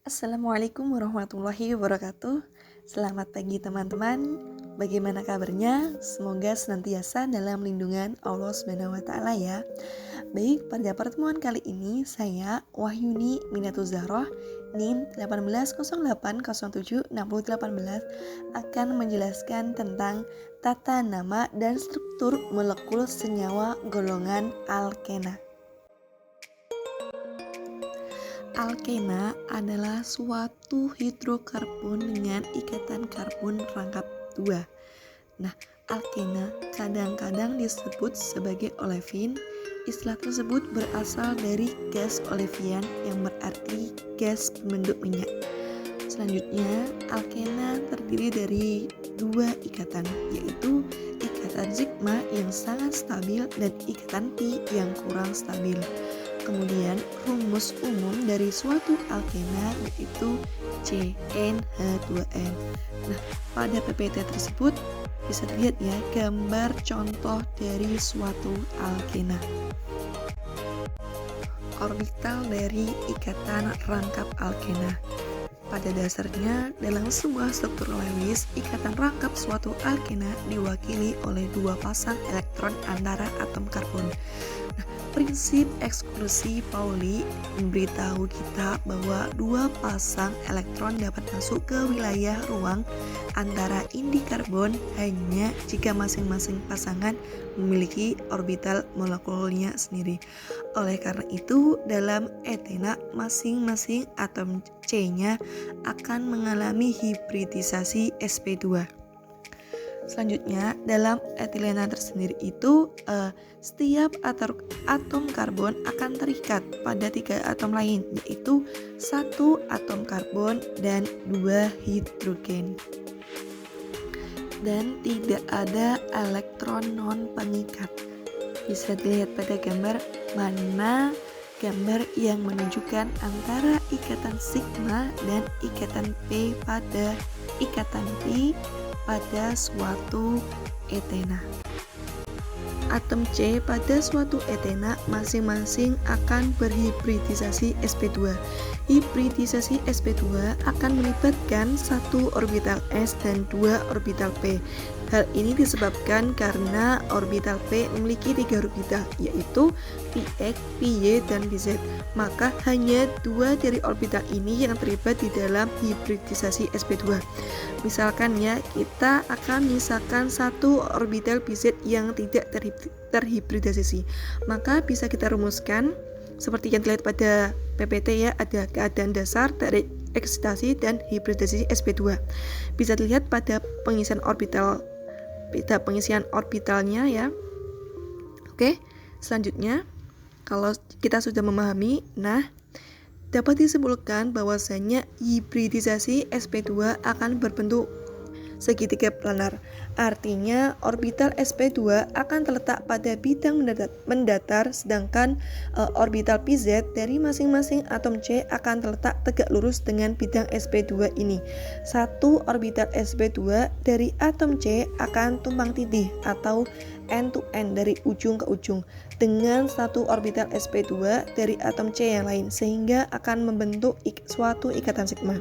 Assalamualaikum warahmatullahi wabarakatuh. Selamat pagi teman-teman. Bagaimana kabarnya? Semoga senantiasa dalam lindungan Allah Subhanahu wa taala ya. Baik, pada pertemuan kali ini saya Wahyuni Minatul Zahroh NIM 1808076018 akan menjelaskan tentang tata nama dan struktur molekul senyawa golongan alkena. Alkena adalah suatu hidrokarbon dengan ikatan karbon rangkap 2. Nah, alkena kadang-kadang disebut sebagai olefin. Istilah tersebut berasal dari gas olefian yang berarti gas pembentuk minyak. Selanjutnya, alkena terdiri dari dua ikatan, yaitu ikatan sigma yang sangat stabil dan ikatan pi yang kurang stabil. Kemudian rumus umum dari suatu alkena yaitu CnH2n. Nah, pada PPT tersebut bisa dilihat ya gambar contoh dari suatu alkena. Orbital dari ikatan rangkap alkena. Pada dasarnya, dalam sebuah struktur Lewis, ikatan rangkap suatu alkena diwakili oleh dua pasang elektron antara atom karbon. Nah, prinsip eksklusi Pauli memberitahu kita bahwa dua pasang elektron dapat masuk ke wilayah ruang antara inti karbon hanya jika masing-masing pasangan memiliki orbital molekulnya sendiri. Oleh karena itu, dalam etena masing-masing atom C-nya akan mengalami hibridisasi sp2. Selanjutnya, dalam etilena tersendiri itu setiap atom karbon akan terikat pada 3 atom lain, yaitu 1 atom karbon dan 2 hidrogen. Dan tidak ada elektron non pengikat. Bisa dilihat pada gambar mana gambar yang menunjukkan antara ikatan sigma dan ikatan P pada ikatan pi pada suatu etena. Atom C pada suatu etena masing-masing akan berhibridisasi sp2. Hibridisasi sp2 akan melibatkan 1 orbital s dan 2 orbital p. Hal ini disebabkan karena orbital p memiliki 3 orbital, yaitu px, py, dan pz. Maka hanya 2 dari orbital ini yang terlibat di dalam hibridisasi sp2. Misalkan ya, kita akan menyisakan 1 orbital pz yang tidak terhibridisasi. Maka bisa kita rumuskan seperti yang dilihat pada PPT ya, ada keadaan dasar, tarik eksitasi, dan hibridisasi sp2. Bisa dilihat pada pengisian orbitalnya ya. Oke, selanjutnya kalau kita sudah memahami, dapat disimpulkan bahwasanya hibridisasi sp2 akan berbentuk segitiga planar. Artinya orbital sp2 akan terletak pada bidang mendatar, sedangkan orbital pz dari masing-masing atom C akan terletak tegak lurus dengan bidang sp2 ini. 1 orbital sp2 dari atom C akan tumpang tindih atau end to end dari ujung ke ujung dengan 1 orbital sp2 dari atom C yang lain, sehingga akan membentuk suatu ikatan sigma.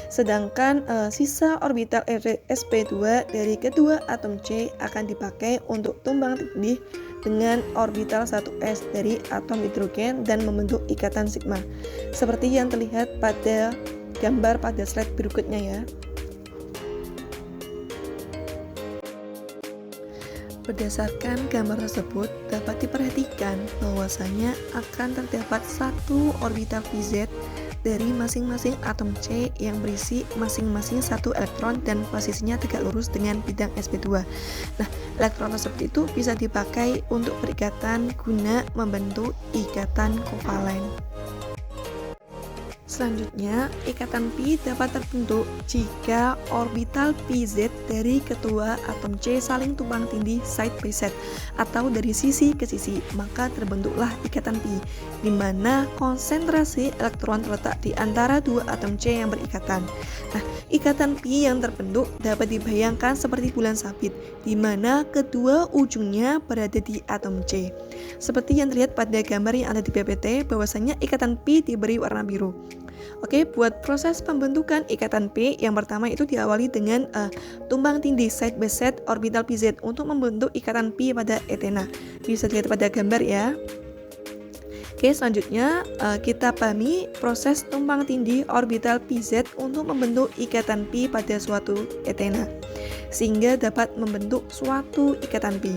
Sedangkan sisa orbital sp2 dari kedua atom C akan dipakai untuk tumpang tindih dengan orbital 1s dari atom hidrogen dan membentuk ikatan sigma. Seperti yang terlihat pada gambar pada slide berikutnya ya. Berdasarkan gambar tersebut, dapat diperhatikan bahwasanya akan terdapat 1 orbital pz dari masing-masing atom C yang berisi masing-masing 1 elektron dan posisinya tegak lurus dengan bidang sp2. Nah, elektron tersebut itu bisa dipakai untuk berikatan guna membentuk ikatan kovalen. Selanjutnya, ikatan pi dapat terbentuk jika orbital pz dari kedua atom C saling tumpang tindih side by side atau dari sisi ke sisi, maka terbentuklah ikatan pi, di mana konsentrasi elektron terletak di antara dua atom C yang berikatan. Nah, ikatan pi yang terbentuk dapat dibayangkan seperti bulan sabit, di mana kedua ujungnya berada di atom C. Seperti yang terlihat pada gambar yang ada di PPT, bahwasanya ikatan pi diberi warna biru. Oke, buat proses pembentukan ikatan P, yang pertama itu diawali dengan tumbang tindih side by side orbital pz untuk membentuk ikatan pi pada etena. Bisa dilihat pada gambar ya. Oke, selanjutnya kita pahami proses tumbang tindih orbital pz untuk membentuk ikatan pi pada suatu etena, sehingga dapat membentuk suatu ikatan pi.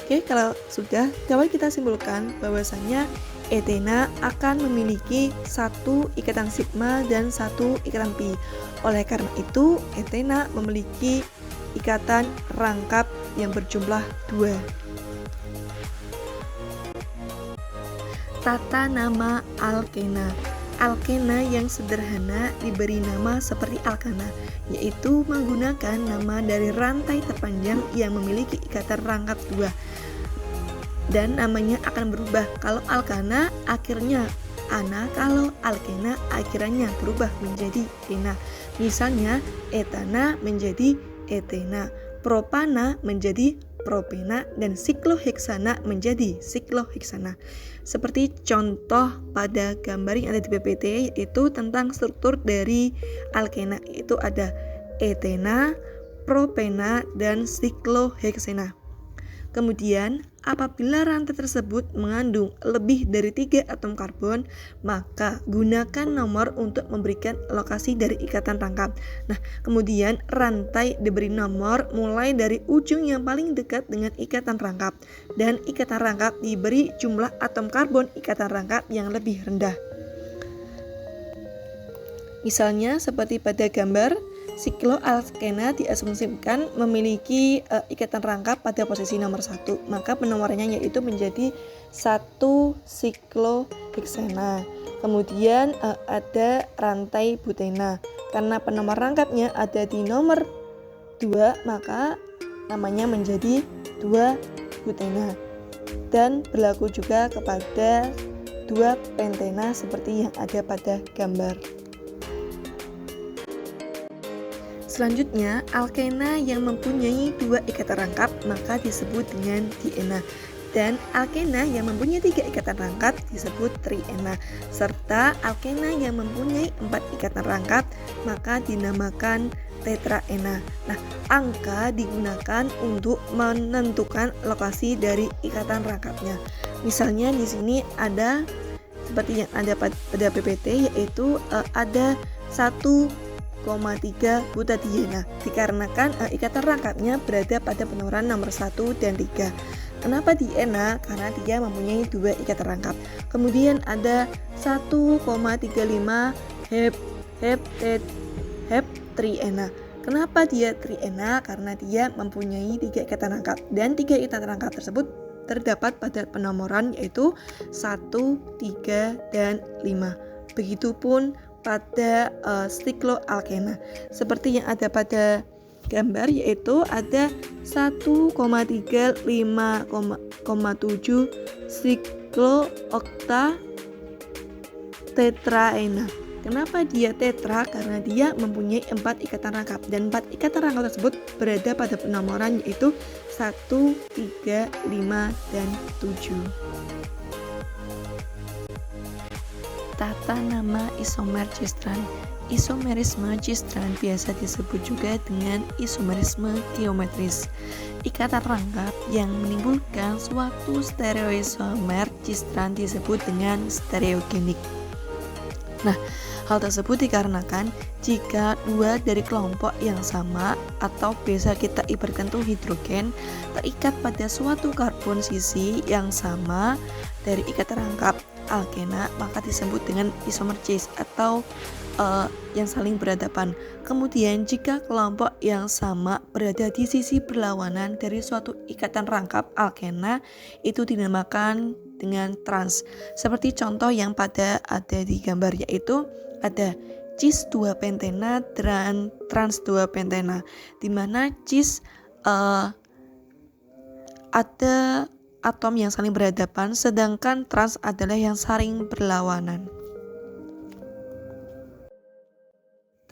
Oke, kalau sudah, dapat kita simpulkan bahwasanya etena akan memiliki satu ikatan sigma dan satu ikatan pi. Oleh karena itu, etena memiliki ikatan rangkap yang berjumlah 2. Tata nama alkena. Alkena yang sederhana diberi nama seperti alkana, yaitu menggunakan nama dari rantai terpanjang yang memiliki ikatan rangkap 2. Dan namanya akan berubah kalau alkana akhirnya ana, kalau alkena akhirnya berubah menjadi ena. Misalnya etana menjadi etena, propana menjadi propena, dan sikloheksana menjadi sikloheksana. Seperti contoh pada gambar yang ada di PPT, yaitu tentang struktur dari alkena, yaitu ada etena, propena, dan sikloheksana. Kemudian, apabila rantai tersebut mengandung lebih dari 3 atom karbon, maka gunakan nomor untuk memberikan lokasi dari ikatan rangkap. Nah, kemudian rantai diberi nomor mulai dari ujung yang paling dekat dengan ikatan rangkap, dan ikatan rangkap diberi jumlah atom karbon ikatan rangkap yang lebih rendah. Misalnya seperti pada gambar, sikloalkena diasumsikan memiliki ikatan rangkap pada posisi nomor 1, maka penomorannya yaitu menjadi 1 sikloheksana. Kemudian ada rantai butena, karena penomor rangkapnya ada di nomor 2, maka namanya menjadi 2 butena. Dan berlaku juga kepada 2 pentena seperti yang ada pada gambar. Selanjutnya, alkena yang mempunyai 2 ikatan rangkap maka disebut dengan diena, dan alkena yang mempunyai 3 ikatan rangkap disebut triena, serta alkena yang mempunyai 4 ikatan rangkap maka dinamakan tetraena. Nah, angka digunakan untuk menentukan lokasi dari ikatan rangkapnya. Misalnya di sini ada seperti yang ada pada PPT, yaitu ada 1,3 butadiena, dikarenakan ikatan rangkapnya berada pada penomoran nomor 1 dan 3. Kenapa diena? Karena dia mempunyai 2 ikatan rangkap. Kemudian ada 1,35 triena. Kenapa dia triena? Karena dia mempunyai 3 ikatan rangkap, dan 3 ikatan rangkap tersebut terdapat pada penomoran yaitu 1, 3, dan 5. Begitupun pada sikloalkena seperti yang ada pada gambar, yaitu ada 1,3, 5,7 siklookta tetraena. Kenapa dia tetra? Karena dia mempunyai 4 ikatan rangkap, dan 4 ikatan rangkap tersebut berada pada penomoran yaitu 1, 3, 5, dan 7. Tata nama isomer cistran. Isomerisme cistran biasa disebut juga dengan isomerisme geometris. Ikatan rangkap yang menimbulkan suatu stereoisomer cistran disebut dengan stereogenik. Nah, hal tersebut dikarenakan jika 2 dari kelompok yang sama atau biasa kita ibaratkan itu hidrogen terikat pada suatu karbon sisi yang sama dari ikatan rangkap alkena, maka disebut dengan isomer cis atau yang saling berhadapan. Kemudian jika kelompok yang sama berada di sisi berlawanan dari suatu ikatan rangkap alkena, itu dinamakan dengan trans. Seperti contoh yang ada di gambar, yaitu ada cis 2 pentena dan trans 2 pentena, di mana cis ada atom yang saling berhadapan, sedangkan trans adalah yang saling berlawanan.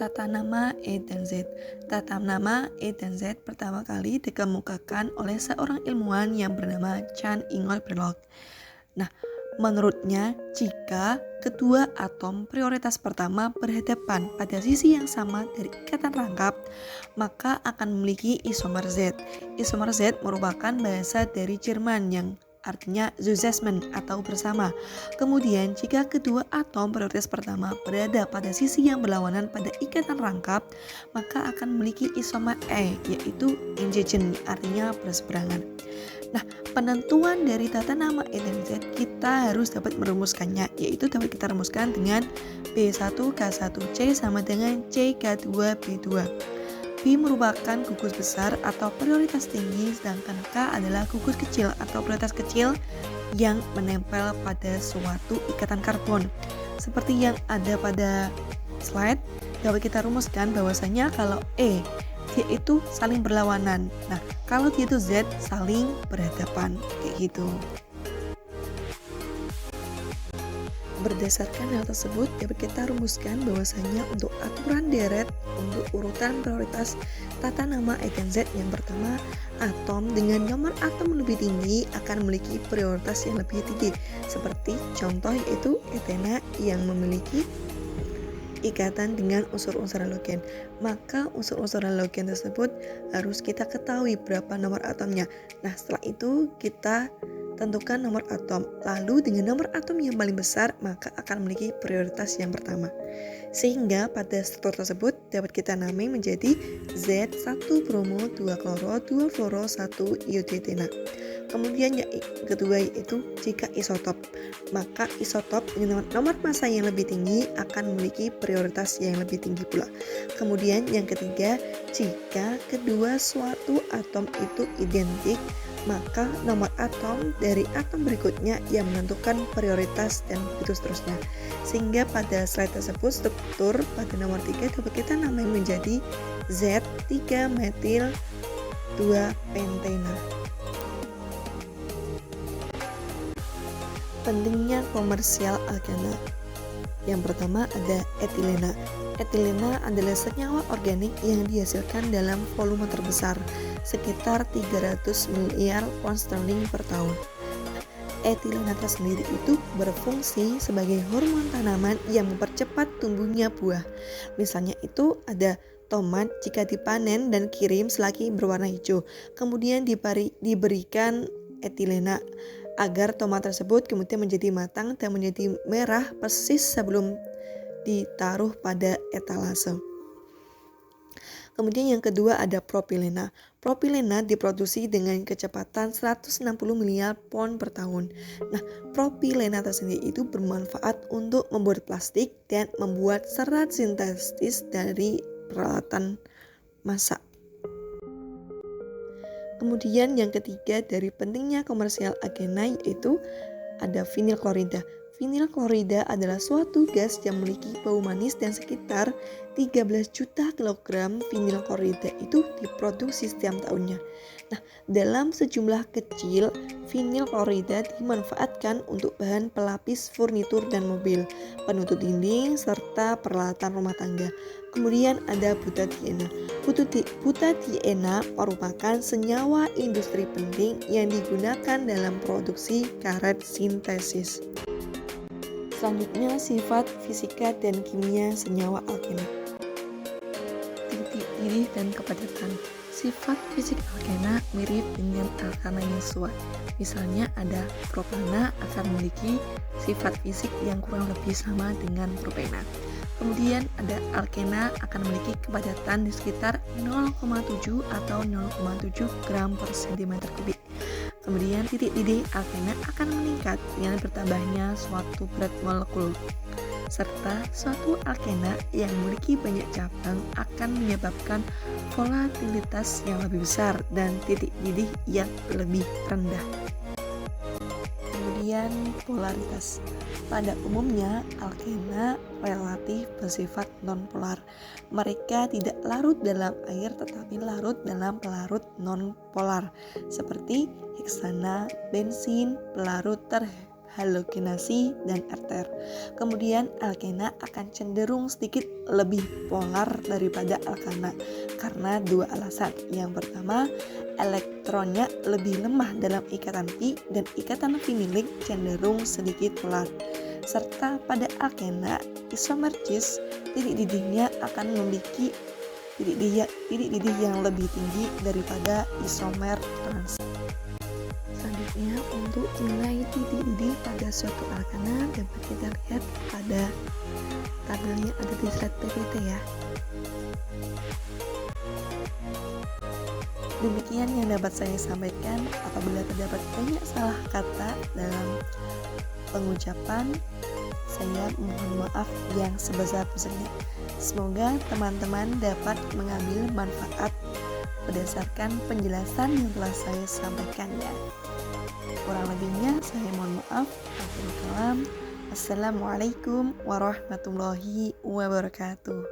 Tata nama E dan Z. Tata nama E dan Z pertama kali dikemukakan oleh seorang ilmuwan yang bernama Chan Ingol Berlok. Nah, menurutnya jika kedua atom prioritas pertama berhadapan pada sisi yang sama dari ikatan rangkap, maka akan memiliki isomer Z. Isomer Z merupakan bahasa dari Jerman yang artinya zusammen atau bersama. Kemudian jika kedua atom prioritas pertama berada pada sisi yang berlawanan pada ikatan rangkap, maka akan memiliki isomer E, yaitu entgegen, artinya berseberangan. Nah, penentuan dari tata nama E dan Z kita harus dapat merumuskannya, yaitu dapat kita rumuskan dengan B1K1C sama dengan CK2B2. B merupakan gugus besar atau prioritas tinggi, sedangkan K adalah gugus kecil atau prioritas kecil yang menempel pada suatu ikatan karbon. Seperti yang ada pada slide, dapat kita rumuskan bahwasanya kalau E dia itu saling berlawanan. Nah, kalau dia itu Z saling berhadapan, kayak gitu. Berdasarkan hal tersebut, dapat kita rumuskan bahwasanya untuk aturan deret untuk urutan prioritas tata nama E dan Z, yang pertama, atom dengan nomor atom lebih tinggi akan memiliki prioritas yang lebih tinggi. Seperti contoh yaitu etena yang memiliki ikatan dengan unsur-unsur halogen. Maka unsur-unsur halogen tersebut harus kita ketahui berapa nomor atomnya. Nah, setelah itu kita tentukan nomor atom. Lalu dengan nomor atom yang paling besar, maka akan memiliki prioritas yang pertama. Sehingga pada struktur tersebut dapat kita namai menjadi Z1 bromo 2 kloro 2 fluoro 1 iodetena. Kemudian yang kedua yaitu jika isotop, maka isotop dengan nomor massa yang lebih tinggi akan memiliki prioritas yang lebih tinggi pula. Kemudian yang ketiga, jika kedua suatu atom itu identik, maka nomor atom dari atom berikutnya yang menentukan prioritas dan begitu seterusnya. Sehingga pada slide tersebut struktur pada nomor 3 dapat kita namai menjadi Z3 metil 2 pentena. Pentingnya komersial alkena. Yang pertama ada etilena. Etilena adalah senyawa organik yang dihasilkan dalam volume terbesar, sekitar 300 miliar pound sterling per tahun. Etilena tersendiri itu berfungsi sebagai hormon tanaman yang mempercepat tumbuhnya buah. Misalnya itu ada tomat jika dipanen dan kirim selagi berwarna hijau, kemudian diberikan etilena agar tomat tersebut kemudian menjadi matang dan menjadi merah persis sebelum ditaruh pada etalase. Kemudian yang kedua ada propilena. Propilena diproduksi dengan kecepatan 160 miliar pound per tahun. Nah, propilena tersendiri itu bermanfaat untuk membuat plastik dan membuat serat sintetis dari peralatan masak. Kemudian yang ketiga dari pentingnya komersial alkena yaitu ada vinyl klorida. Vinyl klorida adalah suatu gas yang memiliki bau manis dan sekitar 13 juta kilogram vinyl klorida itu diproduksi setiap tahunnya. Nah, dalam sejumlah kecil, vinyl klorida dimanfaatkan untuk bahan pelapis furnitur dan mobil, penutup dinding, serta peralatan rumah tangga. Kemudian ada butadiena. Butadiena merupakan senyawa industri penting yang digunakan dalam produksi karet sintesis. Selanjutnya, sifat fisika dan kimia senyawa alkena. Titik didih dan kepadatan. Sifat fisik alkena mirip dengan alkana Yesua. Misalnya ada propana akan memiliki sifat fisik yang kurang lebih sama dengan propena. Kemudian ada alkena akan memiliki kepadatan di sekitar 0,7 atau 0,7 gram per cm kubik. Kemudian titik didih alkena akan meningkat dengan bertambahnya suatu berat molekul, serta suatu alkena yang memiliki banyak cabang akan menyebabkan volatilitas yang lebih besar dan titik didih yang lebih rendah. Kemudian polaritas. Pada umumnya alkena relatif bersifat nonpolar. Mereka tidak larut dalam air tetapi larut dalam pelarut nonpolar seperti heksana, bensin, pelarut halogenasi, dan ether. Kemudian alkena akan cenderung sedikit lebih polar daripada alkana karena dua alasan. Yang pertama, elektronnya lebih lemah dalam ikatan pi dan ikatan finilik cenderung sedikit polar. Serta pada alkena isomercis, titik didihnya akan memiliki titik didih yang lebih tinggi daripada isomer trans. Selanjutnya, untuk nilai titik didih pada suatu alkana dapat kita lihat pada tabel yang ada di slide PPT ya. Demikian yang dapat saya sampaikan. Apabila terdapat banyak salah kata dalam pengucapan, saya mohon maaf yang sebesar-besarnya. Semoga teman-teman dapat mengambil manfaat berdasarkan penjelasan yang telah saya sampaikan ya. Kurang lebihnya saya mohon maaf. Assalamualaikum warahmatullahi wabarakatuh.